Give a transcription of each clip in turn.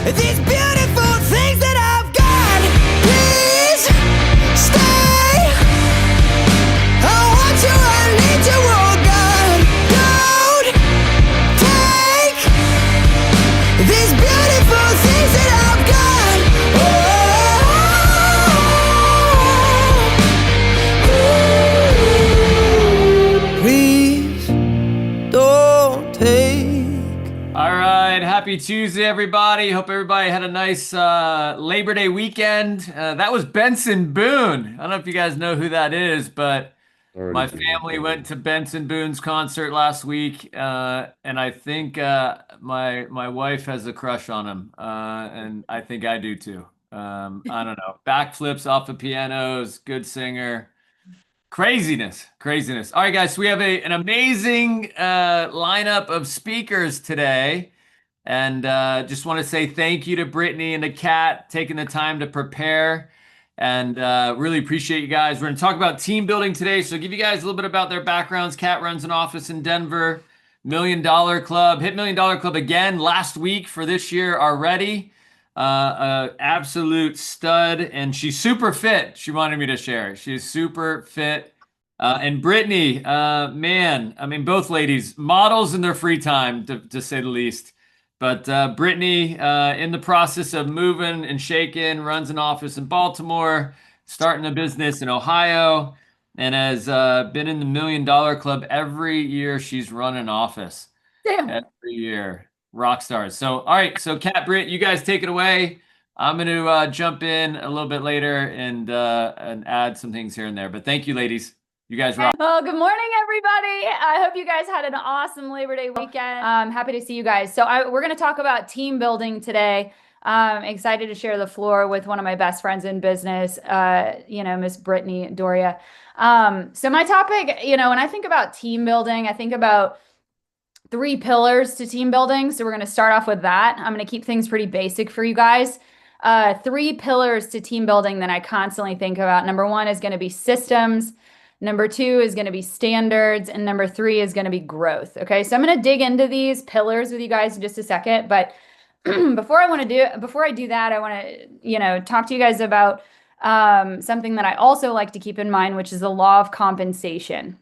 These beautiful things that I've got, please stay. I want you, I need you, oh God. Don't take these beautiful things that I've got. Oh, please don't take. All right, happy Tuesday, everybody. Hope everybody had a nice Labor Day weekend. That was Benson Boone. I don't know if you guys know who that is, but my family went to Benson Boone's concert last week, and I think my wife has a crush on him, and I think I do too. I don't know. Backflips off the pianos, good singer. Craziness. All right, guys, so we have an amazing lineup of speakers today. And just want to say thank you to Brittany and to Kat taking the time to prepare. And really appreciate you guys. We're going to talk about team building today. So give you guys a little bit about their backgrounds. Kat runs an office in Denver, $1 Million Club. Hit $1 Million Club again last week for this year already. Absolute stud, and she's super fit. She wanted me to share. She's super fit. And Brittany, man, I mean, both ladies, models in their free time, to say the least. But Brittany, in the process of moving and shaking, runs an office in Baltimore, starting a business in Ohio, and has been in the $1 Million Club every year she's run an office. Damn. Every year. Rock stars. So, all right. So, Kat, Britt, you guys take it away. I'm going to jump in a little bit later and add some things here and there. But thank you, ladies. You guys rock. Well, good morning, everybody. I hope you guys had an awesome Labor Day weekend. I'm happy to see you guys. So we're going to talk about team building today. I'm excited to share the floor with one of my best friends in business, Miss Brittany Doria. So my topic, when I think about team building, I think about 3 pillars to team building. So we're going to start off with that. I'm going to keep things pretty basic for you guys. 3 pillars to team building that I constantly think about. Number 1 is going to be systems. Number 2 is going to be standards. And number 3 is going to be growth. Okay. So I'm going to dig into these pillars with you guys in just a second. But before I do that, I want to, talk to you guys about something that I also like to keep in mind, which is the law of compensation.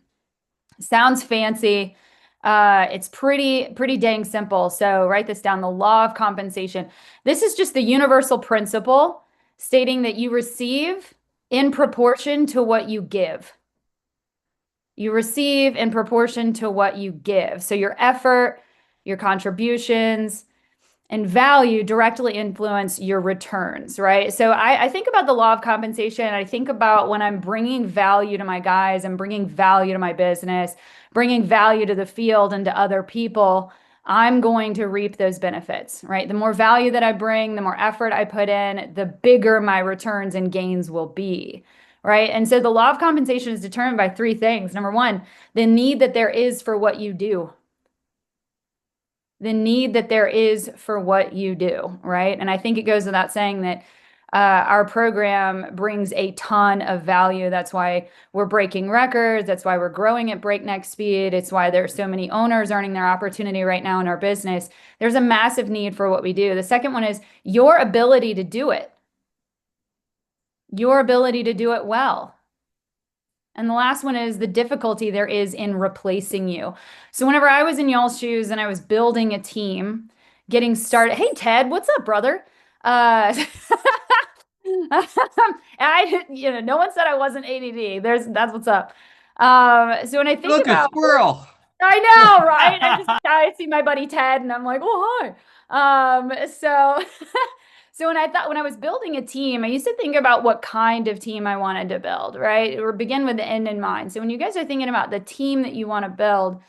Sounds fancy. It's pretty dang simple. So write this down, the law of compensation. This is just the universal principle stating that you receive in proportion to what you give. You receive in proportion to what you give. So your effort, your contributions, and value directly influence your returns, right? So I think about the law of compensation. I think about when I'm bringing value to my guys, I'm bringing value to my business, bringing value to the field and to other people, I'm going to reap those benefits, right? The more value that I bring, the more effort I put in, the bigger my returns and gains will be, right? And so the law of compensation is determined by 3 things. Number 1, the need that there is for what you do. The need that there is for what you do, right? And I think it goes without saying that our program brings a ton of value. That's why we're breaking records. That's why we're growing at breakneck speed. It's why there's so many owners earning their opportunity right now in our business. There's a massive need for what we do. The second one is your ability to do it. Your ability to do it well. And the last one is the difficulty there is in replacing you. So whenever I was in y'all's shoes and I was building a team, getting started. Hey, Ted, what's up, brother? No one said I wasn't ADD. That's what's up. So when I think about a squirrel. I know, right? I see my buddy Ted and I'm like, oh, hi. So when I was building a team, I used to think about what kind of team I wanted to build, right? Or begin with the end in mind. So when you guys are thinking about the team that you want to build,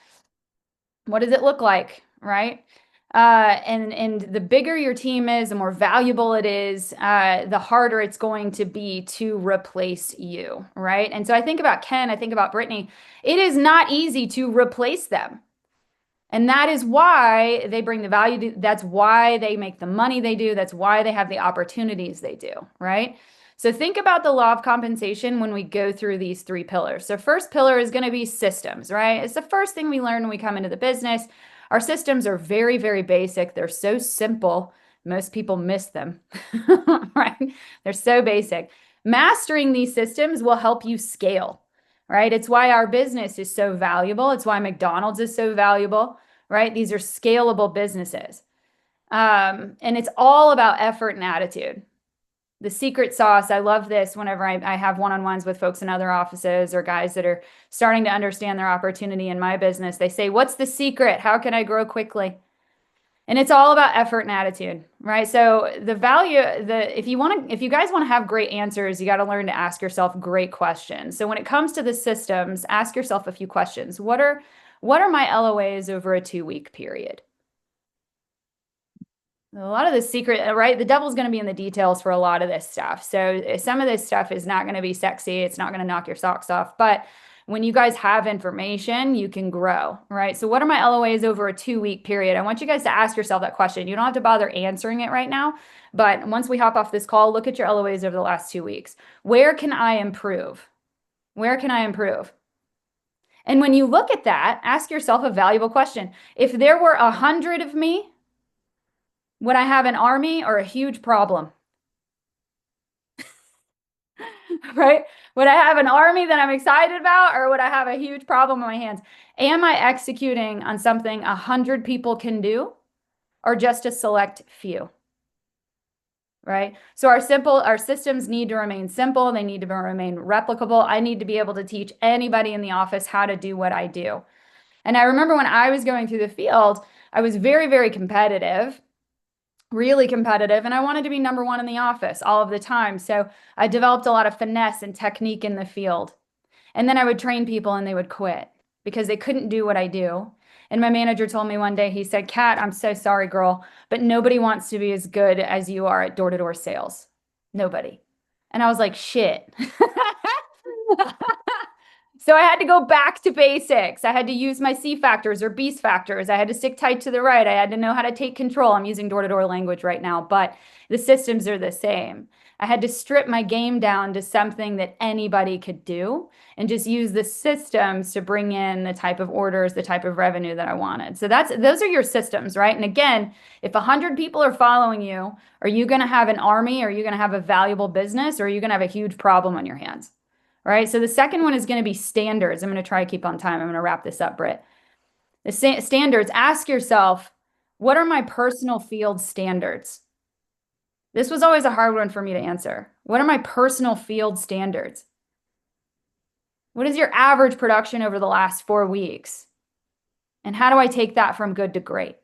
what does it look like, right? And the bigger your team is, the more valuable it is, the harder it's going to be to replace you, right? And so I think about Ken, I think about Brittany. It is not easy to replace them. And that is why they bring the value. That's why they make the money they do. That's why they have the opportunities they do, right? So think about the law of compensation when we go through these 3 pillars. So first pillar is going to be systems, right? It's the first thing we learn when we come into the business. Our systems are very, very basic. They're so simple Most people miss them, right? They're so basic. Mastering these systems will help you scale, right? It's why our business is so valuable. It's why McDonald's is so valuable, right? These are scalable businesses. And it's all about effort and attitude. The secret sauce, I love this whenever I have one-on-ones with folks in other offices or guys that are starting to understand their opportunity in my business. They say, what's the secret? How can I grow quickly? And it's all about effort and attitude, right? So the value, if you guys want to have great answers, you got to learn to ask yourself great questions. So when it comes to the systems, ask yourself a few questions. What are my LOAs over a 2-week period? A lot of the secret, right? The devil's going to be in the details for a lot of this stuff. So some of this stuff is not going to be sexy. It's not going to knock your socks off. But when you guys have information, you can grow, right? So what are my LOAs over a 2-week period? I want you guys to ask yourself that question. You don't have to bother answering it right now. But once we hop off this call, look at your LOAs over the last 2 weeks. Where can I improve? Where can I improve? And when you look at that, ask yourself a valuable question. If there were 100 of me, would I have an army or a huge problem? Right? Would I have an army that I'm excited about, or would I have a huge problem in my hands? Am I executing on something 100 people can do, or just a select few? Right? So our systems need to remain simple. They need to remain replicable. I need to be able to teach anybody in the office how to do what I do. And I remember when I was going through the field, I was very, very competitive. Really competitive, and I wanted to be number one in the office all of the time. So I developed a lot of finesse and technique in the field. And then I would train people and they would quit because they couldn't do what I do. And my manager told me one day, he said, Kat, I'm so sorry, girl, but nobody wants to be as good as you are at door-to-door sales. Nobody. And I was like, shit. So I had to go back to basics. I had to use my C factors or B factors. I had to stick tight to the right. I had to know how to take control. I'm using door-to-door language right now, but the systems are the same. I had to strip my game down to something that anybody could do and just use the systems to bring in the type of orders, the type of revenue that I wanted. So those are your systems, right? And again, if 100 people are following you, are you going to have an army? Are you going to have a valuable business? Or are you going to have a huge problem on your hands? Right? So the second one is going to be standards. I'm going to try to keep on time. I'm going to wrap this up, Britt. The standards, ask yourself, what are my personal field standards? This was always a hard one for me to answer. What are my personal field standards? What is your average production over the last 4 weeks? And how do I take that from good to great?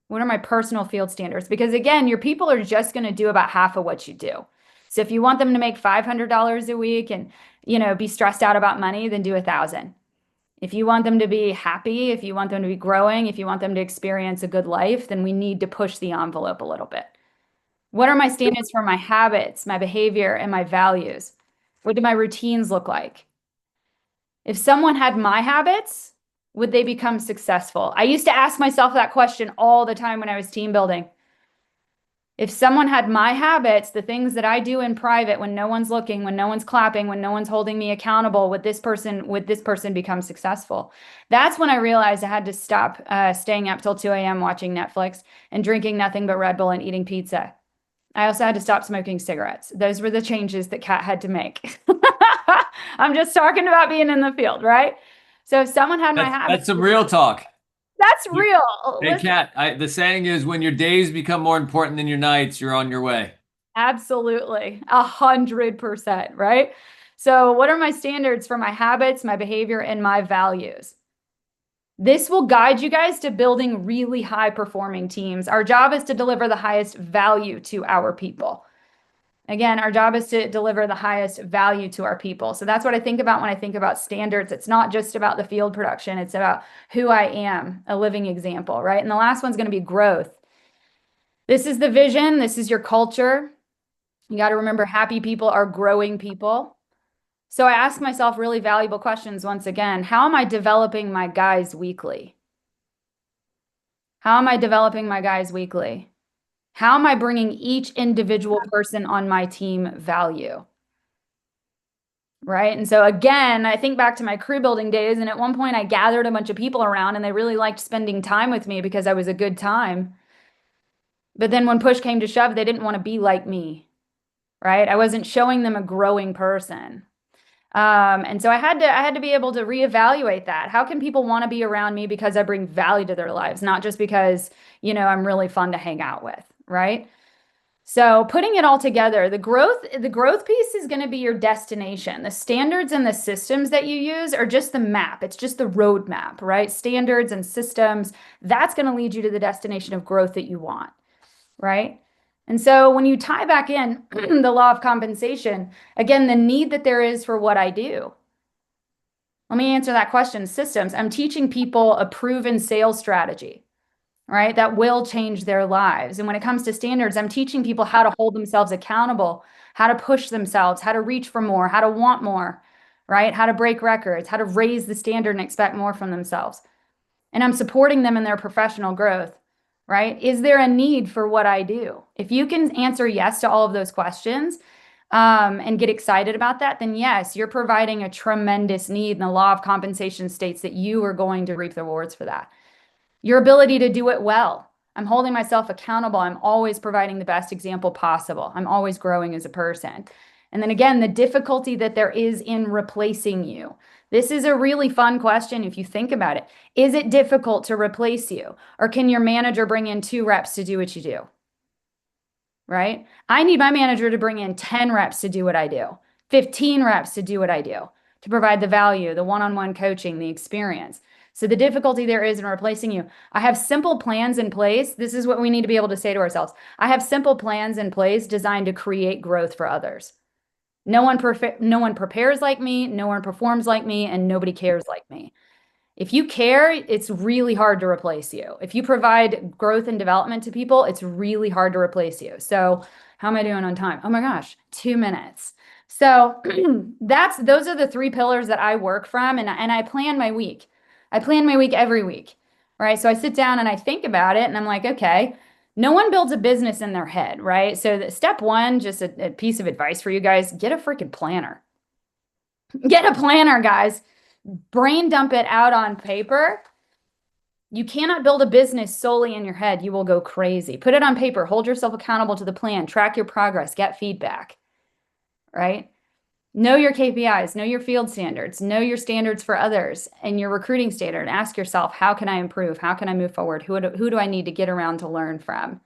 What are my personal field standards? Because again, your people are just going to do about half of what you do. So if you want them to make $500 a week and, be stressed out about money, then do 1,000. If you want them to be happy, if you want them to be growing, if you want them to experience a good life, then we need to push the envelope a little bit. What are my standards for my habits, my behavior, and my values? What do my routines look like? If someone had my habits, would they become successful? I used to ask myself that question all the time when I was team building. If someone had my habits, the things that I do in private when no one's looking, when no one's clapping, when no one's holding me accountable, would this person become successful? That's when I realized I had to stop staying up till 2 a.m. watching Netflix and drinking nothing but Red Bull and eating pizza. I also had to stop smoking cigarettes. Those were the changes that Kat had to make. I'm just talking about being in the field, right? So if someone had my habits. That's some real talk. That's real. Hey, Kat, the saying is when your days become more important than your nights, you're on your way. Absolutely. 100%, right? So what are my standards for my habits, my behavior, and my values? This will guide you guys to building really high performing teams. Our job is to deliver the highest value to our people. Again, our job is to deliver the highest value to our people. So that's what I think about when I think about standards. It's not just about the field production. It's about who I am, a living example, right? And the last one's going to be growth. This is the vision. This is your culture. You got to remember, happy people are growing people. So I ask myself really valuable questions once again. How am I developing my guys weekly? How am I developing my guys weekly? How am I bringing each individual person on my team value? Right? And so again, I think back to my crew building days, and at one point I gathered a bunch of people around and they really liked spending time with me because I was a good time. But then when push came to shove, they didn't want to be like me, right? I wasn't showing them a growing person. And so I had to be able to reevaluate that. How can people want to be around me because I bring value to their lives, not just because, I'm really fun to hang out with, right? So putting it all together, the growth piece is going to be your destination. The standards and the systems that you use are just the map. It's just the roadmap, right? Standards and systems, that's going to lead you to the destination of growth that you want, right? And so when you tie back in the law of compensation, again, the need that there is for what I do. Let me answer that question. Systems. I'm teaching people a proven sales strategy, right? That will change their lives. And when it comes to standards, I'm teaching people how to hold themselves accountable, how to push themselves, how to reach for more, how to want more, right? How to break records, how to raise the standard and expect more from themselves. And I'm supporting them in their professional growth, right? Is there a need for what I do? If you can answer yes to all of those questions, and get excited about that, then yes, you're providing a tremendous need. And the law of compensation states that you are going to reap the rewards for that. Your ability to do it well. I'm holding myself accountable. I'm always providing the best example possible. I'm always growing as a person. And then again, the difficulty that there is in replacing you. This is a really fun question if you think about it. Is it difficult to replace you? Or can your manager bring in 2 reps to do what you do? Right? I need my manager to bring in 10 reps to do what I do, 15 reps to do what I do, to provide the value, the one-on-one coaching, the experience. So the difficulty there is in replacing you. I have simple plans in place. This is what we need to be able to say to ourselves. I have simple plans in place designed to create growth for others. No one prepares like me, no one performs like me, and nobody cares like me. If you care, it's really hard to replace you. If you provide growth and development to people, it's really hard to replace you. So how am I doing on time? Oh my gosh, 2 minutes. So those are the 3 pillars that I work from, and I plan my week. I plan my week every week, right? So I sit down and I think about it, and I'm like, okay, no one builds a business in their head, right? So step 1, just a piece of advice for you guys, get a freaking planner. Get a planner, guys. Brain dump it out on paper. You cannot build a business solely in your head. You will go crazy. Put it on paper. Hold yourself accountable to the plan. Track your progress. Get feedback, right? Know your KPIs. Know your field standards. Know your standards for others and your recruiting standard. Ask yourself, how can I improve? How can I move forward? Who do I need to get around to learn from?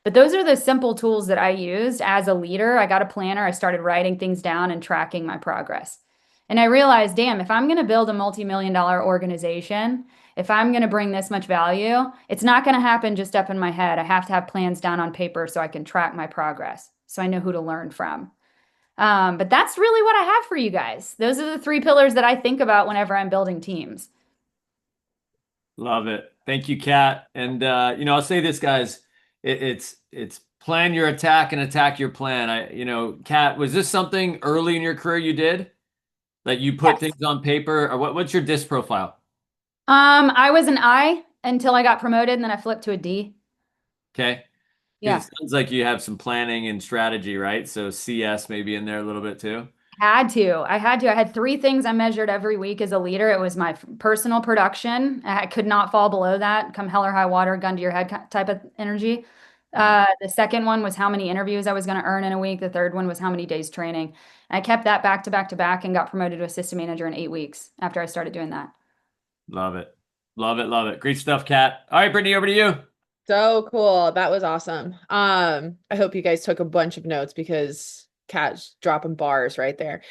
But those are the simple tools that I used as a leader. I got a planner. I started writing things down and tracking my progress. And I realized, damn, if I'm going to build a multi-million-dollar organization, if I'm going to bring this much value, it's not going to happen just up in my head. I have to have plans down on paper so I can track my progress, so I know who to learn from. But that's really what I have for you guys. Those are the 3 pillars that I think about whenever I'm building teams. Love it. Thank you, Kat. And I'll say this, guys. It's plan your attack and attack your plan. Kat, was this something early in your career you did? Like you put things on paper, or what's your DISC profile? I was an I until I got promoted, and then I flipped to a D. Okay. Yeah. It sounds like you have some planning and strategy, right? So CS maybe in there a little bit too. I had 3 things I measured every week as a leader. It was my personal production. I could not fall below that. Come hell or high water, gun to your head type of energy. The second one was how many interviews I was going to earn in a week. The third one was how many days training. And I kept that back to back to back and got promoted to assistant manager in 8 weeks after I started doing that. Love it. Love it. Love it. Great stuff, Kat. All right, Brittany, over to you. So cool. That was awesome. I hope you guys took a bunch of notes because Kat's dropping bars right there.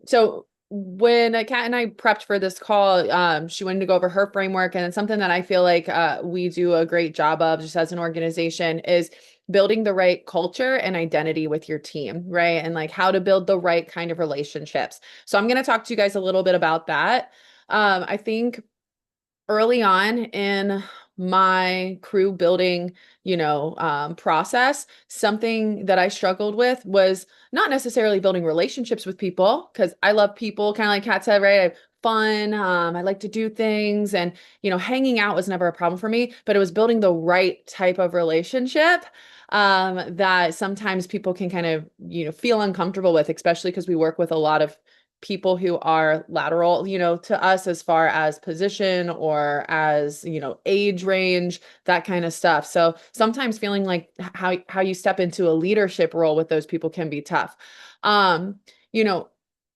So when Kat and I prepped for this call, she wanted to go over her framework, and it's something that I feel like we do a great job of just as an organization is building the right culture and identity with your team, right? And like how to build the right kind of relationships. So I'm going to talk to you guys a little bit about that. I think early on in my crew building, process, something that I struggled with was not necessarily building relationships with people, because I love people, kind of like Kat said, right? I have fun. I like to do things, and, hanging out was never a problem for me, but it was building the right type of relationship that sometimes people can kind of, feel uncomfortable with, especially because we work with a lot of people who are lateral, you know, to us as far as position or as, you know, age range, that kind of stuff. So sometimes feeling like how you step into a leadership role with those people can be tough. You know,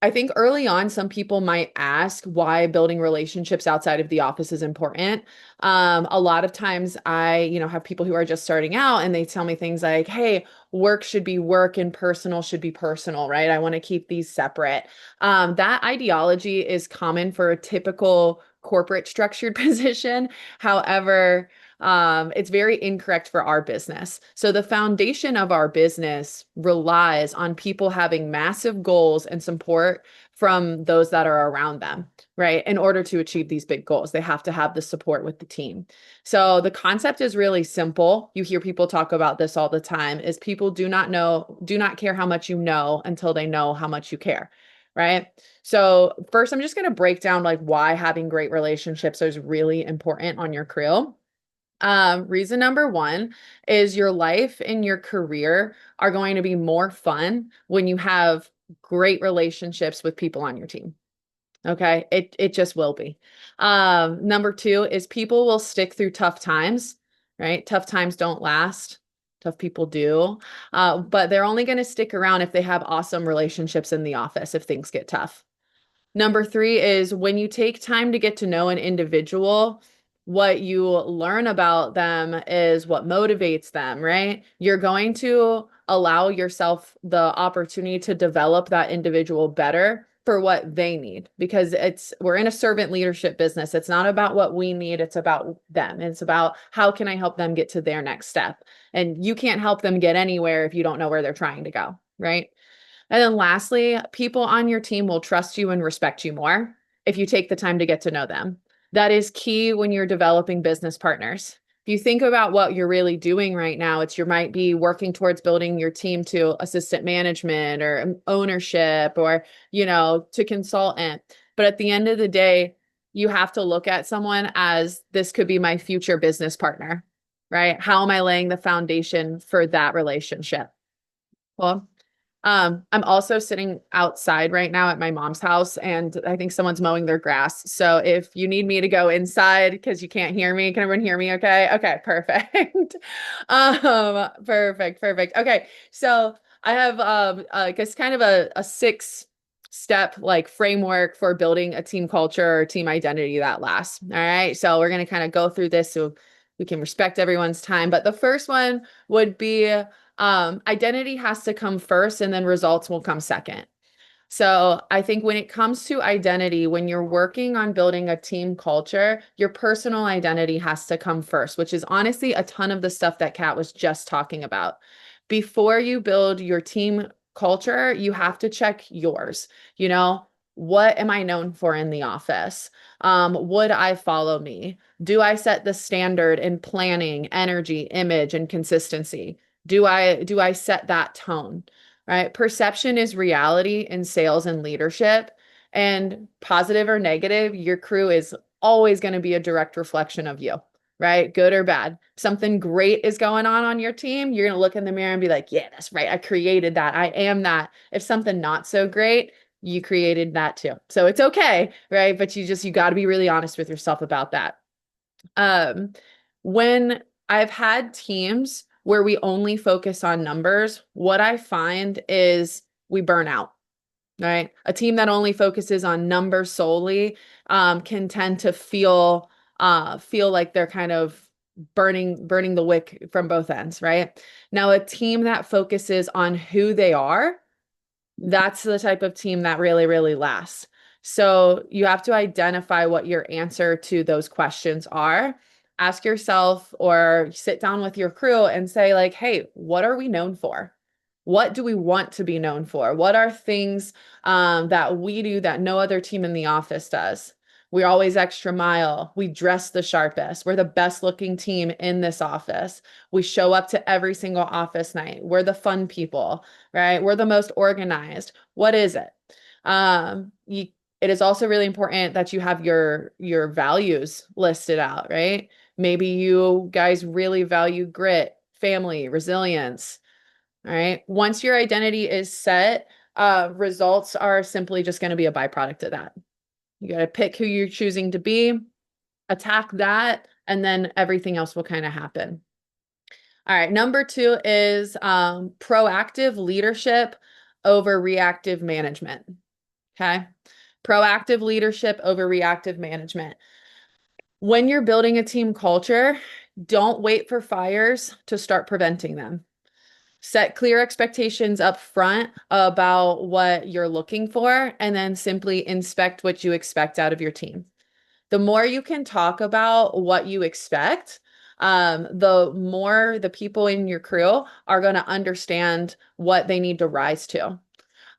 I think early on, some people might ask why building relationships outside of the office is important. A lot of times I, you know, have people who are just starting out and they tell me things like, hey, work should be work and personal should be personal, right? I want to keep these separate. That ideology is common for a typical corporate structured position. However, it's very incorrect for our business. So the foundation of our business relies on people having massive goals and support from those that are around them, right? In order to achieve these big goals, they have to have the support with the team. So the concept is really simple. You hear people talk about this all the time, is people do not care how much you know until they know how much you care. Right. So first, I'm just going to break down like why having great relationships is really important on your crew. Reason number one is your life and your career are going to be more fun when you have great relationships with people on your team. Okay. It just will be. Number two is people will stick through tough times, right? Tough times don't last. Tough people do. But they're only going to stick around if they have awesome relationships in the office, if things get tough. Number three is when you take time to get to know an individual, what you learn about them is what motivates them, right? You're going to allow yourself the opportunity to develop that individual better for what they need, because we're in a servant leadership business. It's not about what we need, it's about them. It's about how can I help them get to their next step? And you can't help them get anywhere if you don't know where they're trying to go, right? And then lastly, people on your team will trust you and respect you more if you take the time to get to know them. That is key when you're developing business partners. If you think about what you're really doing right now, you might be working towards building your team to assistant management or ownership or, you know, to consultant. But at the end of the day, you have to look at someone as this could be my future business partner, right? How am I laying the foundation for that relationship? Well, I'm also sitting outside right now at my mom's house, and I think someone's mowing their grass. So if you need me to go inside because you can't hear me, can everyone hear me okay? Okay, perfect. Perfect. Okay, so I have I guess kind of a 6-step like framework for building a team culture or team identity that lasts. All right, so we're gonna kind of go through this so we can respect everyone's time. But the first one would be identity has to come first and then results will come second. So I think when it comes to identity, when you're working on building a team culture, your personal identity has to come first, which is honestly a ton of the stuff that Kat was just talking about. Before you build your team culture, you have to check yours. You know, what am I known for in the office? Would I follow me? Do I set the standard in planning, energy, image, and consistency? Do I set that tone, right? Perception is reality in sales and leadership, and positive or negative, your crew is always going to be a direct reflection of you, right? Good or bad. If something great is going on your team, you're going to look in the mirror and be like, yeah, that's right. I created that. I am that. If something not so great, you created that too. So it's okay, right? But you got to be really honest with yourself about that. When I've had teams where we only focus on numbers, what I find is we burn out, right? A team that only focuses on numbers solely can tend to feel like they're kind of burning the wick from both ends, right? Now, a team that focuses on who they are, that's the type of team that really, really lasts. So you have to identify what your answer to those questions are. Ask yourself or sit down with your crew and say like, hey, what are we known for? What do we want to be known for? What are things that we do that no other team in the office does? We're always extra mile. We dress the sharpest. We're the best looking team in this office. We show up to every single office night. We're the fun people, right? We're the most organized. What is it? It is also really important that you have your values listed out, right? Maybe you guys really value grit, family, resilience. All right. Once your identity is set, Results are simply just going to be a byproduct of that. You got to pick who you're choosing to be, attack that, and then everything else will kind of happen. All right, number 2 is proactive leadership over reactive management. Okay, proactive leadership over reactive management. When you're building a team culture, don't wait for fires to start preventing them. Set clear expectations up front about what you're looking for, and then simply inspect what you expect out of your team. The more you can talk about what you expect, the more the people in your crew are going to understand what they need to rise to.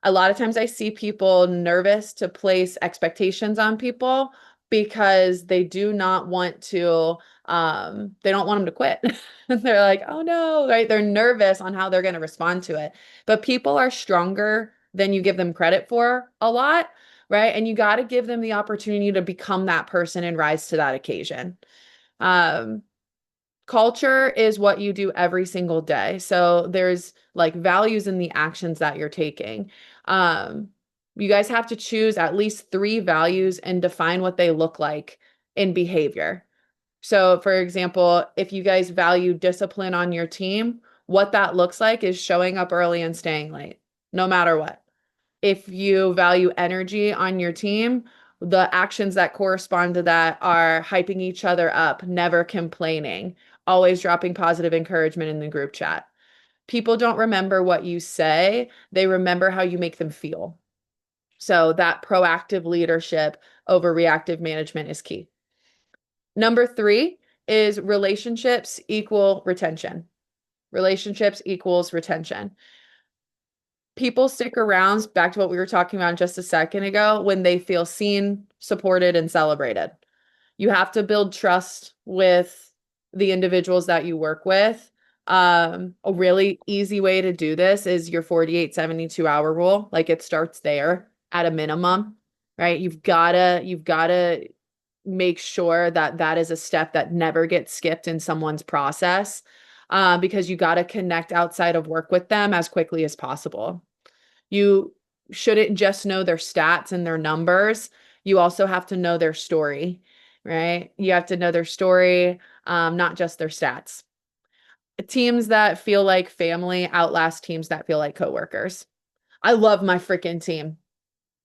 A lot of times I see people nervous to place expectations on people because they do not want to, they don't want them to quit. They're like, oh no, right? They're nervous on how they're going to respond to it. But people are stronger than you give them credit for a lot, right? And you got to give them the opportunity to become that person and rise to that occasion. Culture is what you do every single day. So there's like values in the actions that you're taking. You guys have to choose at least 3 values and define what they look like in behavior. So for example, if you guys value discipline on your team, what that looks like is showing up early and staying late, no matter what. If you value energy on your team, the actions that correspond to that are hyping each other up, never complaining, always dropping positive encouragement in the group chat. People don't remember what you say, they remember how you make them feel. So that proactive leadership over reactive management is key. Number 3 is relationships equal retention. Relationships equals retention. People stick around, back to what we were talking about just a second ago, when they feel seen, supported, and celebrated. You have to build trust with the individuals that you work with. A really easy way to do this is your 48, 72-hour rule. Like, it starts there at a minimum, right? You've gotta make sure that that is a step that never gets skipped in someone's process, because you got to connect outside of work with them as quickly as possible. You shouldn't just know their stats and their numbers. You also have to know their story, right? You have to know their story, not just their stats. Teams that feel like family outlast teams that feel like coworkers. I love my freaking team.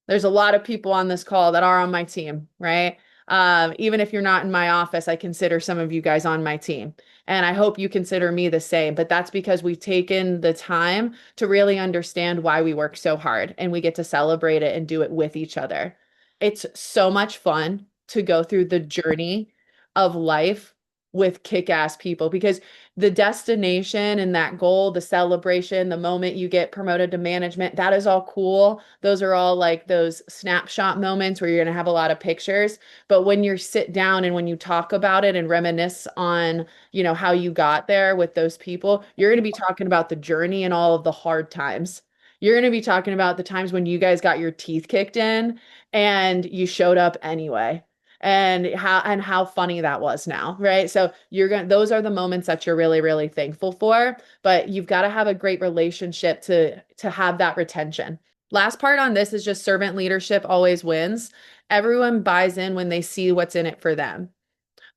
There's a lot of people on this call that are on my team, right? Even if you're not in my office, I consider some of you guys on my team. And I hope you consider me the same, but that's because we've taken the time to really understand why we work so hard, and we get to celebrate it and do it with each other. It's so much fun to go through the journey of life with kick-ass people, because the destination and that goal, the celebration, the moment you get promoted to management, that is all cool. Those are all like those snapshot moments where you're going to have a lot of pictures. But when you sit down and when you talk about it and reminisce on, how you got there with those people, you're going to be talking about the journey and all of the hard times. You're going to be talking about the times when you guys got your teeth kicked in and you showed up anyway. And how funny that was now, right? So those are the moments that you're really, really thankful for, but you've got to have a great relationship to have that retention. Last part on this is just servant leadership always wins. Everyone buys in when they see what's in it for them.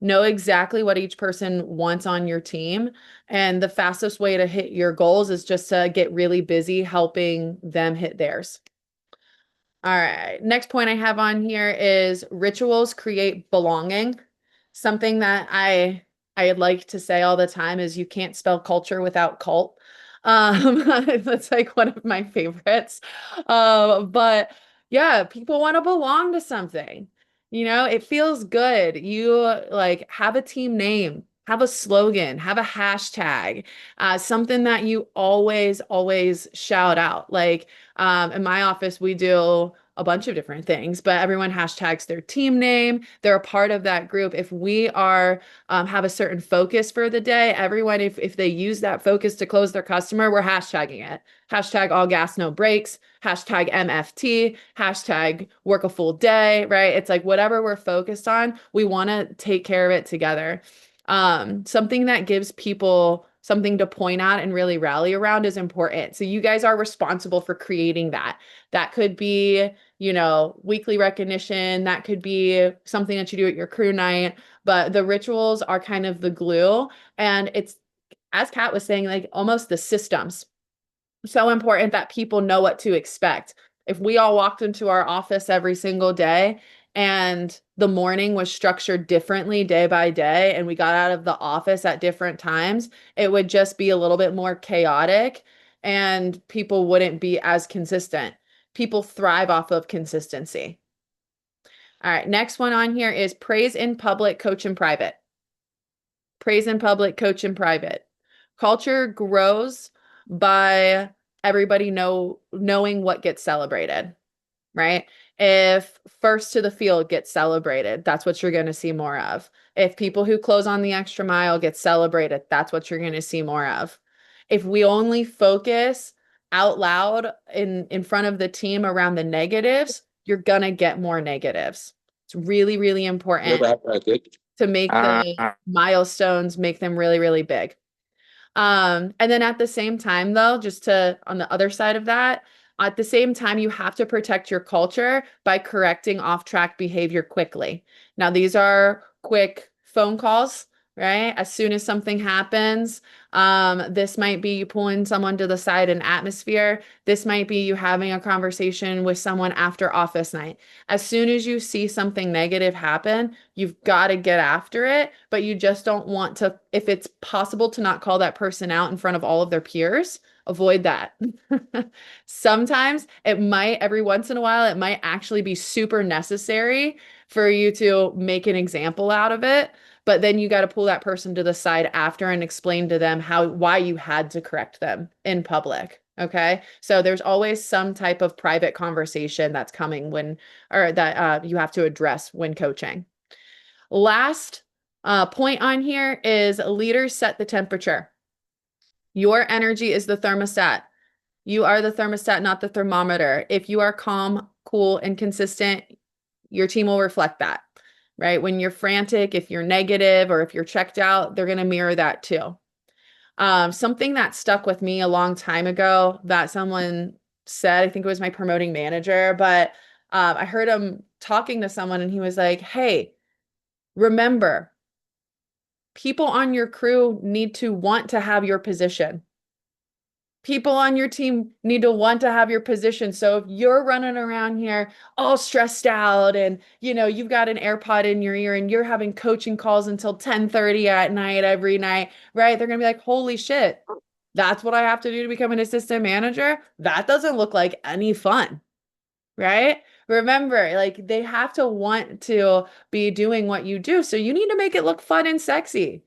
Know exactly what each person wants on your team. And the fastest way to hit your goals is just to get really busy helping them hit theirs. All right. Next point I have on here is rituals create belonging. Something that I like to say all the time is you can't spell culture without cult. That's like one of my favorites. But yeah, people want to belong to something. It feels good. You like have a team name, have a slogan, have a hashtag, something that you always, always shout out. Like, in my office, we do a bunch of different things, but everyone hashtags their team name. They're a part of that group. If we are have a certain focus for the day, everyone, if they use that focus to close their customer, we're hashtagging it. Hashtag all gas, no breaks, hashtag MFT, hashtag work a full day, right? It's like whatever we're focused on, we want to take care of it together. Something that gives people something to point at and really rally around is important. So you guys are responsible for creating that. That could be, weekly recognition. That could be something that you do at your crew night, but the rituals are kind of the glue. And it's, as Kat was saying, like almost the systems. So important that people know what to expect. If we all walked into our office every single day and the morning was structured differently day by day and we got out of the office at different times, it would just be a little bit more chaotic and people wouldn't be as consistent. People thrive off of consistency. All right, next one on here is praise in public, coach in private. Praise in public, coach in private. Culture grows by everybody knowing what gets celebrated, right? If first to the field gets celebrated, that's what you're going to see more of. If people who close on the extra mile get celebrated, that's what you're going to see more of. If we only focus out loud in front of the team around the negatives, you're going to get more negatives. It's really, really important to make the milestones, make them really, really big. And then at the same time, though, just on the other side of that, at the same time, you have to protect your culture by correcting off-track behavior quickly. Now, these are quick phone calls, right? As soon as something happens, this might be you pulling someone to the side in atmosphere. This might be you having a conversation with someone after office night. As soon as you see something negative happen, you've got to get after it, but you just don't want to, if it's possible to not call that person out in front of all of their peers, avoid that. Sometimes every once in a while, it might actually be super necessary for you to make an example out of it. But then you got to pull that person to the side after and explain to them why you had to correct them in public. Okay. So there's always some type of private conversation that's coming that you have to address when coaching. Last point on here is leaders set the temperature. Your energy is the thermostat. You are the thermostat, not the thermometer. If you are calm, cool, and consistent, your team will reflect that, right? When you're frantic, if you're negative, or if you're checked out, they're going to mirror that too. Something that stuck with me a long time ago that someone said, I think it was my promoting manager, but I heard him talking to someone and he was like, hey, remember, people on your crew need to want to have your position. People on your team need to want to have your position. So if you're running around here all stressed out and, you've got an AirPod in your ear and you're having coaching calls until 10:30 at night every night, right? They're going to be like, holy shit, that's what I have to do to become an assistant manager? That doesn't look like any fun, right? Remember, like they have to want to be doing what you do. So you need to make it look fun and sexy.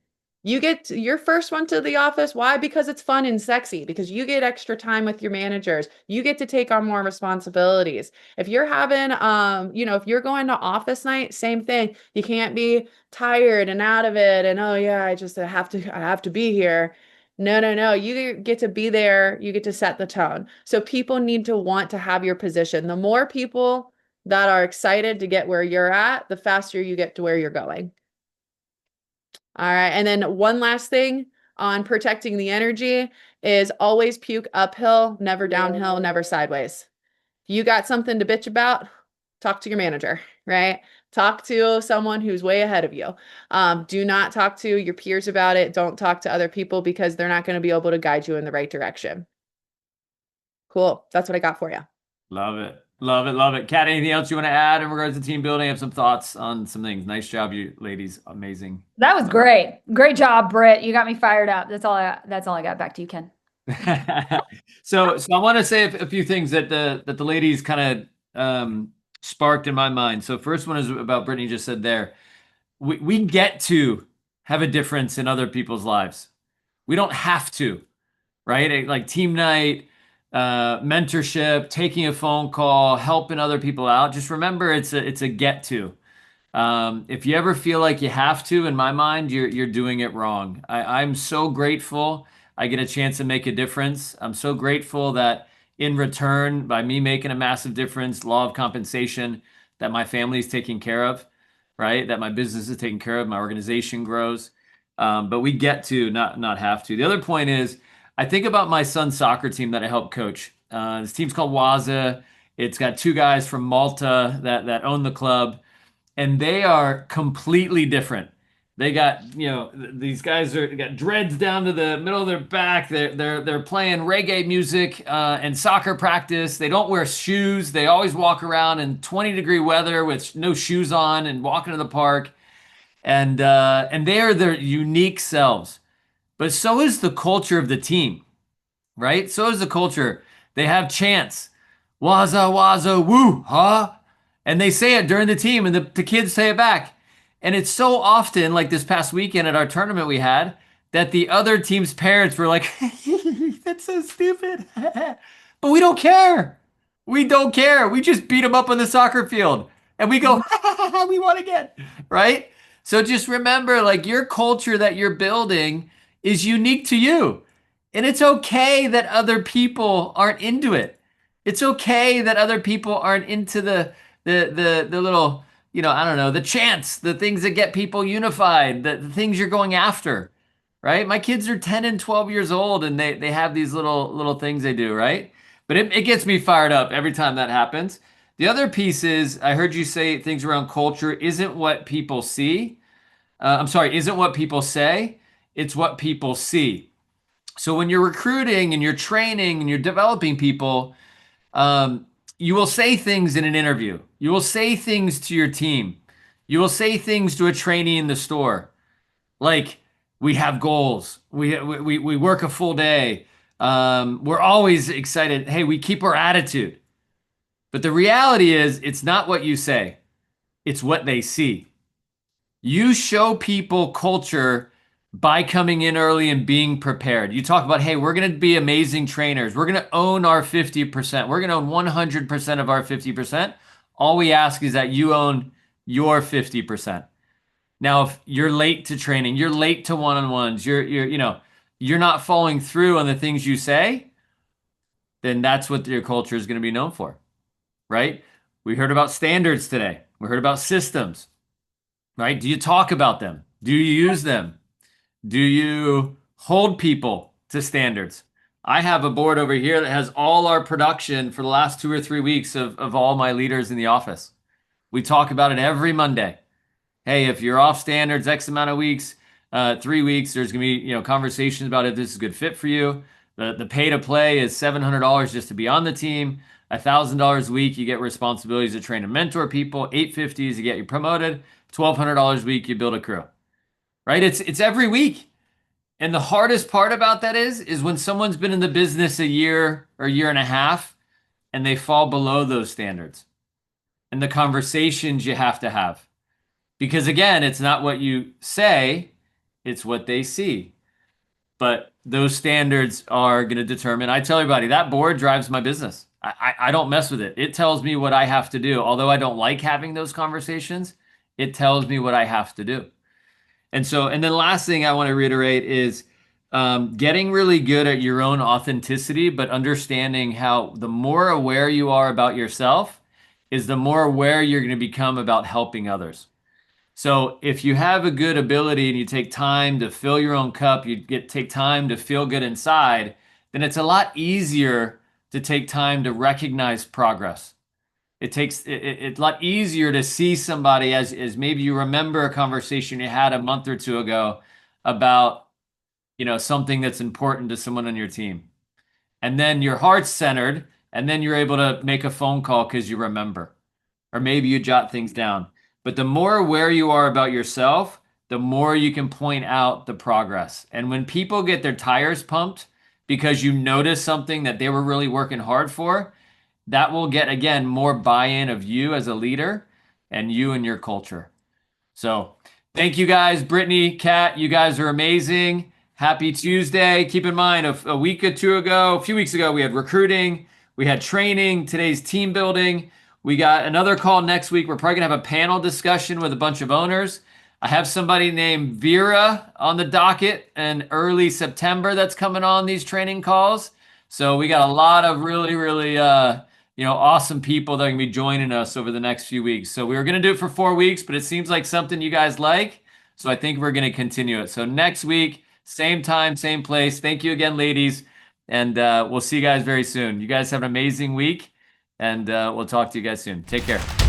You get your first one to the office. Why? Because it's fun and sexy, because you get extra time with your managers. You get to take on more responsibilities. If you're having, if you're going to office night, same thing. You can't be tired and out of it. And, oh yeah, I have to be here. No. You get to be there. You get to set the tone. So people need to want to have your position. The more people that are excited to get where you're at, the faster you get to where you're going. All right. And then one last thing on protecting the energy is always puke uphill, never downhill, never sideways. If you got something to bitch about, talk to your manager, right? Talk to someone who's way ahead of you. Do not talk to your peers about it. Don't talk to other people because they're not going to be able to guide you in the right direction. Cool. That's what I got for you. Love it. Love it. Love it. Kat, anything else you want to add in regards to team building? I have some thoughts on some things. Nice job, you ladies. Amazing. That was great. Great job, Britt. You got me fired up. That's all I got. Back to you, Ken. So I want to say a few things that the ladies kind of sparked in my mind. So first one is about Brittany just said there. We get to have a difference in other people's lives. We don't have to, right? Like team night, mentorship, taking a phone call, helping other people out. Just remember, it's a get to. If you ever feel like you have to, in my mind, you're doing it wrong. I'm so grateful I get a chance to make a difference. I'm so grateful that in return, by me making a massive difference, law of compensation, that my family is taken care of, right? That my business is taken care of, my organization grows. But we get to not have to. The other point is, I think about my son's soccer team that I help coach. This team's called Waza. It's got two guys from Malta that own the club, and they are completely different. They got, these guys got dreads down to the middle of their back. They're playing reggae music and soccer practice. They don't wear shoes. They always walk around in 20-degree weather with no shoes on and walking to the park. And they are their unique selves. But so is the culture of the team, right? So is the culture. They have chants, waza waza woo, huh? And they say it during the team, and the kids say it back. And it's so often, like this past weekend at our tournament we had, that the other team's parents were like, that's so stupid. But we don't care. We don't care. We just beat them up on the soccer field. And we go, we won again, right? So just remember, like, your culture that you're building is unique to you. And it's okay that other people aren't into it. It's okay that other people aren't into the little, I don't know, the chants, the things that get people unified, the things you're going after, right? My kids are 10 and 12 years old, and they have these little things they do, right? But it gets me fired up every time that happens. The other piece is, I heard you say things around culture isn't what people see. Isn't what people say, it's what people see. So when you're recruiting and you're training and you're developing people, you will say things in an interview. You will say things to your team. You will say things to a trainee in the store. Like, we have goals. We work a full day. We're always excited. Hey, we keep our attitude. But the reality is, it's not what you say. It's what they see. You show people culture by coming in early and being prepared. You talk about, hey, we're going to be amazing trainers. We're going to own our 50%. We're going to own 100% of our 50%. All we ask is that you own your 50%. Now, if you're late to training, you're late to one-on-ones, you're not following through on the things you say, then that's what your culture is going to be known for, right? We heard about standards today. We heard about systems, right? Do you talk about them? Do you use them? Do you hold people to standards? I have a board over here that has all our production for the last 2 or 3 weeks of all my leaders in the office. We talk about it every Monday. Hey, if you're off standards X amount of weeks, 3 weeks, there's gonna be conversations about if this is a good fit for you. The pay to play is $700 just to be on the team. $1,000 a week, you get responsibilities to train and mentor people. $850 is to get you promoted. $1,200 a week, you build a crew. Right? It's every week. And the hardest part about that is when someone's been in the business a year or year and a half and they fall below those standards, and the conversations you have to have. Because again, it's not what you say, it's what they see. But those standards are going to determine. I tell everybody that board drives my business. I don't mess with it. It tells me what I have to do. Although I don't like having those conversations, it tells me what I have to do. And then last thing I want to reiterate is getting really good at your own authenticity, but understanding how the more aware you are about yourself is the more aware you're going to become about helping others. So if you have a good ability and you take time to fill your own cup, take time to feel good inside, then it's a lot easier to take time to recognize progress. It's a lot easier to see somebody as maybe you remember a conversation you had a month or two ago about, something that's important to someone on your team. And then your heart's centered, and then you're able to make a phone call because you remember, or maybe you jot things down. But the more aware you are about yourself, the more you can point out the progress. And when people get their tires pumped because you notice something that they were really working hard for, that will get, again, more buy-in of you as a leader and you and your culture. So thank you guys, Brittany, Kat, you guys are amazing. Happy Tuesday. Keep in mind, a week or two ago, a few weeks ago, we had recruiting, we had training, today's team building. We got another call next week. We're probably gonna have a panel discussion with a bunch of owners. I have somebody named Vera on the docket in early September that's coming on these training calls. So we got a lot of really, really, awesome people that are gonna be joining us over the next few weeks. So we were gonna do it for 4 weeks, but it seems like something you guys like. So I think we're going to continue it. So next week, same time, same place. Thank you again, ladies. And we'll see you guys very soon. You guys have an amazing week. And we'll talk to you guys soon. Take care.